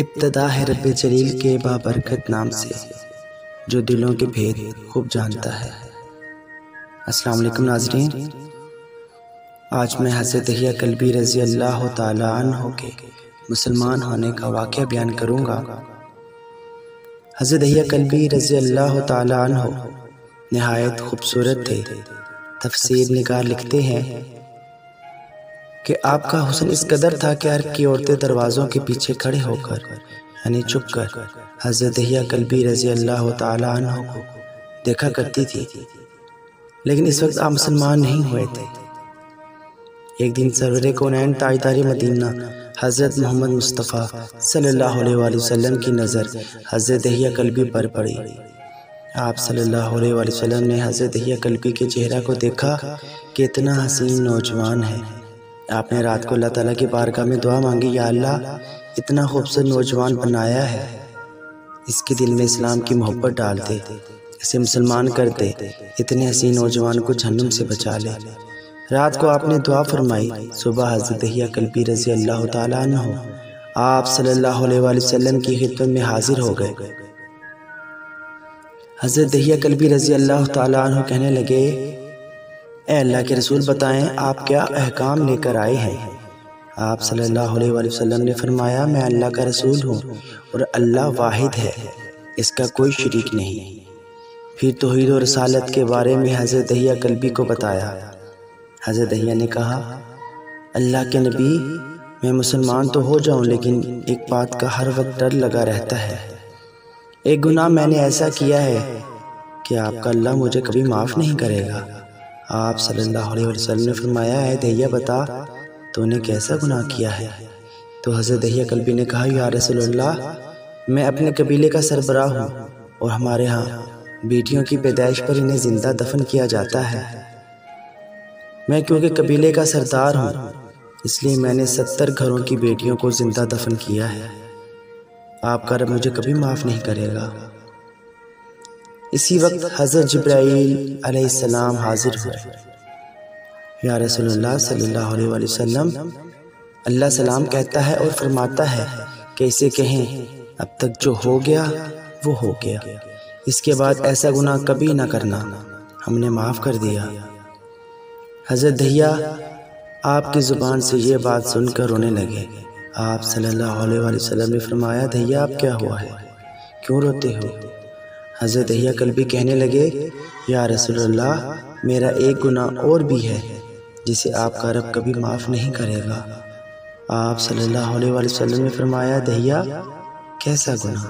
इब्तिदा है रब्बे जलील के बाबरकत नाम से, जो दिलों के भेद खूब जानता है। अस्सलाम वालेकुम नाज़रीन, आज मैं हज़रत दहिया कल्बी रज़ी अल्लाह ताला अन्हु के मुसलमान होने का वाक़या बयान करूँगा। हज़रत दहिया कल्बी रज़ी अल्लाह ताला अन्हु नहायत खूबसूरत थे। तफसीर निगार लिखते हैं कि आपका हुस्न इस कदर था कि हर की औरतें दरवाज़ों के पीछे खड़े होकर यानी छुप कर हज़रत दहिया कल्बी रज़ी अल्लाह ताला अन्हु को देखा करती थी। लेकिन इस वक्त आप मुसलमान नहीं हुए थे। एक दिन सरवरे कौनैन ताजदार मदीना हज़रत मोहम्मद मुस्तफ़ा सल्लल्लाहु अलैहि वसल्लम की नज़र हज़रत दहिया कल्बी पर पड़ी। आप सल्लल्लाहु अलैहि वसल्लम ने हज़रत दहिया कल्बी के चेहरा को देखा कि इतना हसीन नौजवान है। आपने रात को अल्लाह ताला की बारगाह में दुआ मांगी, या अल्लाह इतना खूबसूरत नौजवान बनाया है, इसके दिल में इस्लाम की मोहब्बत डाल दे, इसे मुसलमान कर दे, इतने हसीन नौजवान को जहन्नुम से बचा ले। रात को आपने दुआ फरमाई। सुबह हज़रत दहिया कल्बी रज़ी अल्लाह ताला अन्हु आप सल्लल्लाहु अलैहि वसल्लम की खिदमत में हाजिर हो गए। हज़रत दहिया कल्बी रज़ी अल्लाह ताला अन्हु कहने लगे, ए अल्लाह के रसूल, बताएं आप क्या अहकाम लेकर आए हैं। आप सल्लल्लाहु अलैहि वसल्लम ने फरमाया, मैं अल्लाह का रसूल हूँ और अल्लाह वाहिद है, इसका कोई शरीक नहीं। फिर तौहीद और रसालत के बारे में हज़रत दहिया कल्बी को बताया। हज़रत दहिया ने कहा, अल्लाह के नबी, मैं मुसलमान तो हो जाऊँ, लेकिन एक बात का हर वक्त डर लगा रहता है। एक गुनाह मैंने ऐसा किया है कि आपका अल्लाह मुझे कभी माफ़ नहीं करेगा। आप सल्लल्लाहु अलैहि वसल्लम ने फरमाया, है दहिया, बता तूने कैसा गुनाह किया है। तो हज़रत दहिया कल्बी ने कहा, या रसूल अल्लाह, मैं अपने कबीले का सरबराह हूँ और हमारे यहाँ बेटियों की पैदाइश पर इन्हें ज़िंदा दफन किया जाता है। मैं क्योंकि कबीले का सरदार हूँ, इसलिए मैंने 70 घरों की बेटियों को ज़िंदा दफन किया है। आपका रब मुझे कभी माफ़ नहीं करेगा। इसी वक्त हज़रत जिब्राईल अलैहिस्सलाम हाजिर हुए। या रसूलुल्लाह सल्लल्लाहु अलैहि वसल्लम, अल्लाह सलाम कहता है और फरमाता है कि इसे कहें, अब तक जो हो गया वो हो गया, इसके बाद ऐसा गुनाह कभी ना करना, हमने माफ़ कर दिया। हज़रत दहिया आपकी ज़ुबान से ये बात सुनकर रोने लगे। आप सल्लल्लाहु अलैहि वसल्लम ने फरमाया, दहिया आप क्या हुआ है, क्यों रोते हो। हज़रत दहिया कल्बी कहने लगे, या रसूलल्लाह, मेरा एक गुनाह और भी है जिसे आपका रब कभी माफ़ नहीं करेगा। आप सल्लल्लाहु अलैहि वसल्लम ने फरमाया, दहिया कैसा गुनाह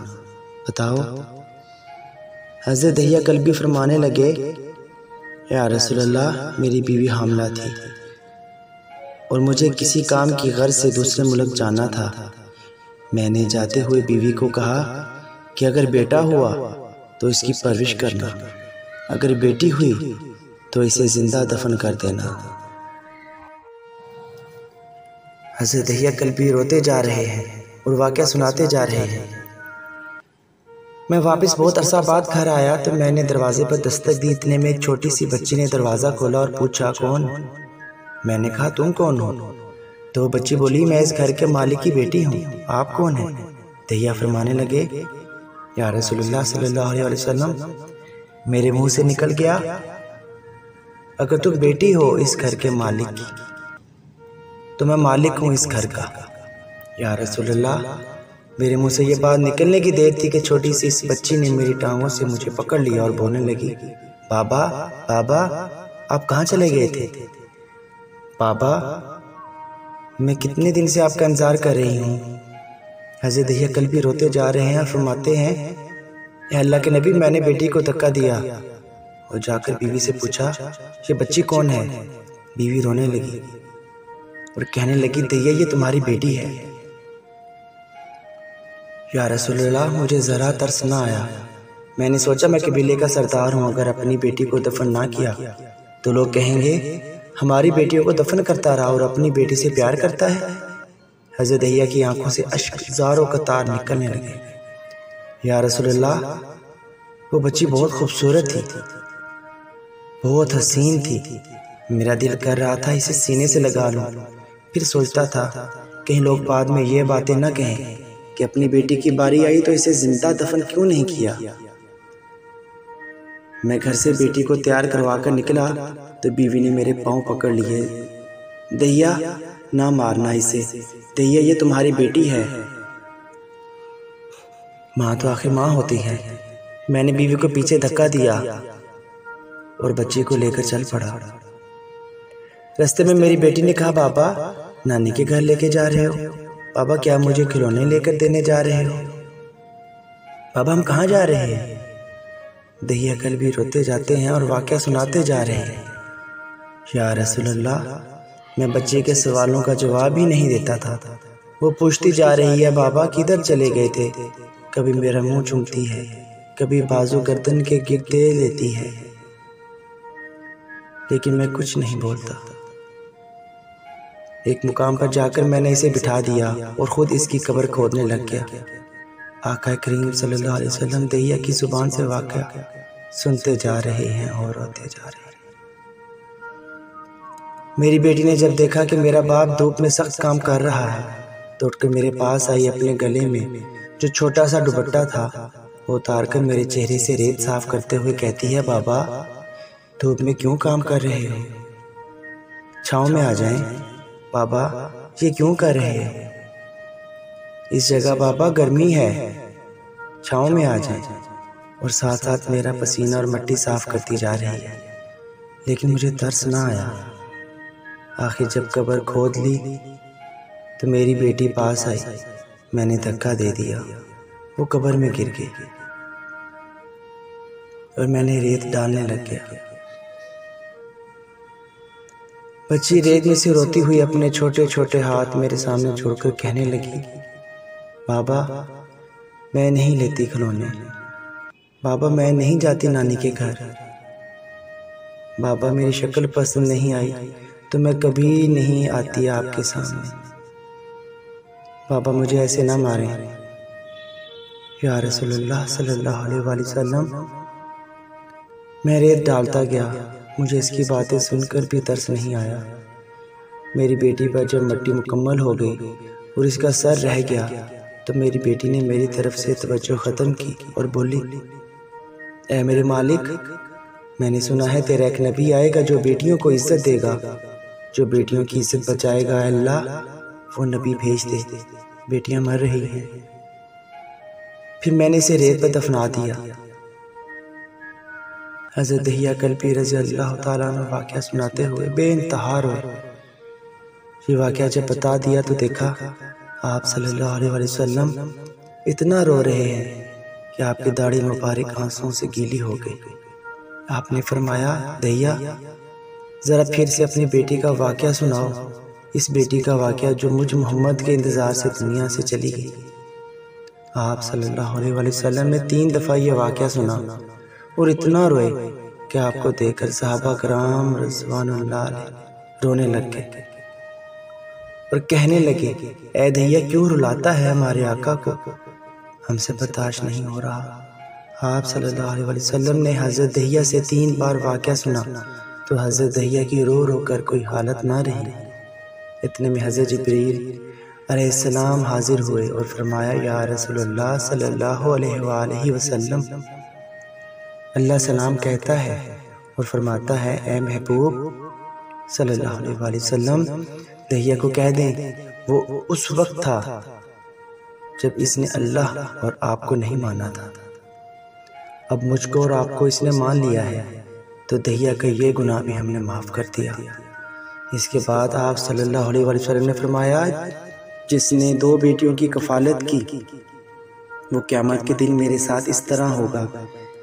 बताओ। हज़रत दहिया कल्बी फरमाने लगे, या रसूलल्लाह, मेरी बीवी हामला थी और मुझे किसी काम की गर्ज से दूसरे मुल्क जाना था। मैंने जाते हुए बीवी को कहा कि अगर बेटा हुआ तो इसकी परवरिश करना, अगर बेटी हुई तो इसे ज़िंदा दफन कर देना। हज़रत दहिया कल्बी रोते जा रहे हैं और वाक़या सुनाते जा रहे हैं। मैं वापस बहुत अरसा बाद घर आया तो मैंने दरवाजे पर दस्तक दी। इतने में एक छोटी सी बच्ची ने दरवाज़ा खोला और पूछा, कौन। मैंने कहा, तुम कौन हो। तो बच्ची बोली, मैं इस घर के मालिक की बेटी हूँ, आप कौन हैं। दहिया फरमाने लगे, या रसूलुल्लाह सल्लल्लाहु अलैहि वसल्लम, मेरे मुंह से निकल गया, अगर तुम बेटी हो इस घर के मालिक की तो मैं मालिक हूँ इस घर का। या रसूलुल्लाह, मेरे मुंह से ये बात निकलने की देर थी कि छोटी सी इस बच्ची ने मेरी टांगों से मुझे पकड़ लिया और बोलने लगी, बाबा बाबा, आप कहाँ चले गए थे। बाबा, मैं कितने दिन से आपका इंतज़ार कर रही हूँ। हज़रत दहिया कल्बी रोते जा रहे हैं और फरमाते हैं, अल्लाह के नबी, मैंने बेटी को धक्का दिया और जाकर बीवी से पूछा, ये बच्ची कौन है। बीवी रोने लगी और कहने लगी, दहिया ये तुम्हारी बेटी है। या रसूलल्लाह, मुझे ज़रा तरस ना आया। मैंने सोचा मैं कबीले का सरदार हूँ, अगर अपनी बेटी को दफन ना किया तो लोग कहेंगे हमारी बेटियों को दफन करता रहा और अपनी बेटी से प्यार करता है। हज़रत दहिया की आंखों से अश्क ज़ारों कतार निकलने लगे। या रसूलल्लाह, वो बच्ची बहुत खूबसूरत थी, बहुत हसीन थी। मेरा दिल कर रहा था इसे सीने से लगा लूं। फिर सोचता था कहीं लोग बाद में ये बातें न कहें कि अपनी बेटी की बारी आई तो इसे जिंदा दफन क्यों नहीं किया। मैं घर से बेटी को तैयार करवा कर निकला तो बीवी ने मेरे पाँव पकड़ लिए। दहिया, ना मारना इसे, दहिया ये तुम्हारी बेटी है। माँ तो आखिर माँ होती है। मैंने बीवी को पीछे धक्का दिया और बच्ची को लेकर चल पड़ा। रास्ते में मेरी बेटी ने कहा, बाबा नानी के घर लेके जा रहे हो? बाबा क्या मुझे खिलौने लेकर देने जा रहे हो? बाबा हम कहाँ जा रहे हैं? दहिया कल भी रोते जाते हैं और वाक़या सुनाते जा रहे हैं। या रसूलल्लाह, मैं बच्चे के सवालों का जवाब ही नहीं देता था। वो पूछती जा रही है, बाबा किधर चले गए थे? कभी मेरा मुंह चूमती है, कभी बाजू गर्दन के गिरते लेती है, लेकिन मैं कुछ नहीं बोलता। एक मुकाम पर जाकर मैंने इसे बिठा दिया और ख़ुद इसकी कब्र खोदने लग गया। आका करीम सल्लल्लाहु अलैहि वसल्लम दहिया की ज़ुबान से वाक़या सुनते जा रहे हैं और रोते जा रहे हैं। मेरी बेटी ने जब देखा कि मेरा बाप धूप में सख्त काम कर रहा है तो उठकर मेरे पास आई। अपने गले में जो छोटा सा दुपट्टा था वो उतार कर मेरे चेहरे से रेत साफ करते हुए कहती है, बाबा धूप में क्यों काम कर रहे हो? छाँव में आ जाएं। बाबा ये क्यों कर रहे हैं? इस जगह बाबा गर्मी है, छाँव में आ जाएं। और साथ साथ मेरा पसीना और मिट्टी साफ करती जा रही है, लेकिन मुझे तरस ना आया। आखिर जब कब्र खोद ली तो मेरी बेटी पास आई। मैंने धक्का दे दिया, वो कब्र में गिर गई और मैंने रेत डालने लग गया। बच्ची रेत में से रोती हुई अपने छोटे छोटे हाथ मेरे सामने छोड़कर कहने लगी, बाबा मैं नहीं लेती खिलौने। बाबा मैं नहीं जाती नानी के घर। बाबा मेरी शक्ल पसंद नहीं आई तो मैं कभी नहीं आती आपके सामने। बाबा मुझे ऐसे ना मारें। या रसूलुल्लाह सल्लल्लाहु अलैहि वसल्लम। मैं रेत डालता गया। मुझे इसकी बातें सुनकर भी तरस नहीं आया। मेरी बेटी पर जब मिट्टी मुकम्मल हो गई और इसका सर रह गया तो मेरी बेटी ने मेरी तरफ से तवज्जो ख़त्म की और बोली, ऐ मेरे मालिक, मैंने सुना है तेरा एक नबी आएगा जो बेटियों को इज्जत देगा, जो बेटियों की इज्जत बचाएगा। अल्लाह वो नबी भेज दे, बेटियां मर रही हैं। फिर मैंने इसे रेत पर दफना दिया। हज़रत दहिया कल्बी रज़ी अल्लाह ताला अन्हु वाक़या सुनाते हुए बेइंतहा रोए। ये वाक़या जब बता दिया तो देखा आप सल्लल्लाहु अलैहि वसल्लम इतना रो रहे हैं कि आपकी दाढ़ी मुबारक आंसुओं से गीली हो गई। आपने फरमाया, दहिया ज़रा फिर से अपनी बेटी का वाक़या सुनाओ, इस बेटी का वाक़या जो मुझ मोहम्मद के इंतज़ार से दुनिया से चली गई। आप सल्लल्लाहु अलैहि वसल्लम ने 3 दफ़ा ये वाक़या सुना और इतना रोए कि आपको देखकर सहाबा कराम रिज़वानुल्लाह अलैहिम रोने लग गए और कहने लगे, ऐ दहिया क्यों रुलाता है हमारे आका को, हमसे बर्दाश्त नहीं हो रहा। आप सल्लल्लाहु अलैहि वसल्लम ने हज़रत दहिया से 3 बार वाक़या सुना तो हज़रत दहिया की रो रो कर कोई हालत ना रही। इतने में हज़रत जिब्रील अलैहिस्सलाम हाजिर हुए और फरमाया, या रसूलुल्लाह सल्लल्लाहु अलैहि वसल्लम, अल्लाह सलाम कहता है और फरमाता है, ए महबूब सल्लल्लाहु अलैहि वसल्लम, दहिया को कह दें वो उस वक्त था जब इसने अल्लाह और आपको नहीं माना था। अब मुझको और आपको इसने मान लिया है तो दहिया का ये गुनाह भी हमने माफ़ कर दिया। इसके बाद आप सल्लल्लाहु अलैहि वसल्लम ने फरमाया, जिसने 2 बेटियों की कफ़ालत की वो क़यामत के दिन मेरे साथ इस तरह होगा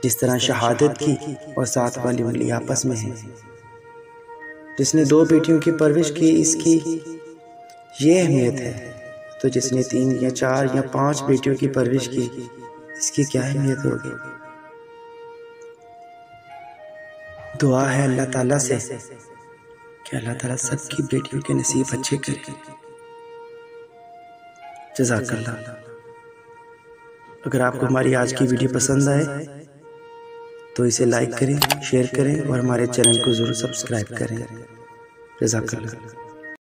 जिस तरह शहादत की और साथ वाली उंगली आपस में है। जिसने 2 बेटियों की परवरिश की इसकी ये अहमियत है, तो जिसने 3 या 4 या 5 बेटियों की परवरिश की इसकी क्या अहमियत होगी। दुआ है अल्लाह ताला से कि अल्लाह ताला सबकी बेटियों के नसीब अच्छे करे। जज़ाकल्लाह। अगर आपको हमारी आज की वीडियो पसंद आए तो इसे लाइक करें, शेयर करें और हमारे चैनल को ज़रूर सब्सक्राइब करें। जज़ाकल्लाह।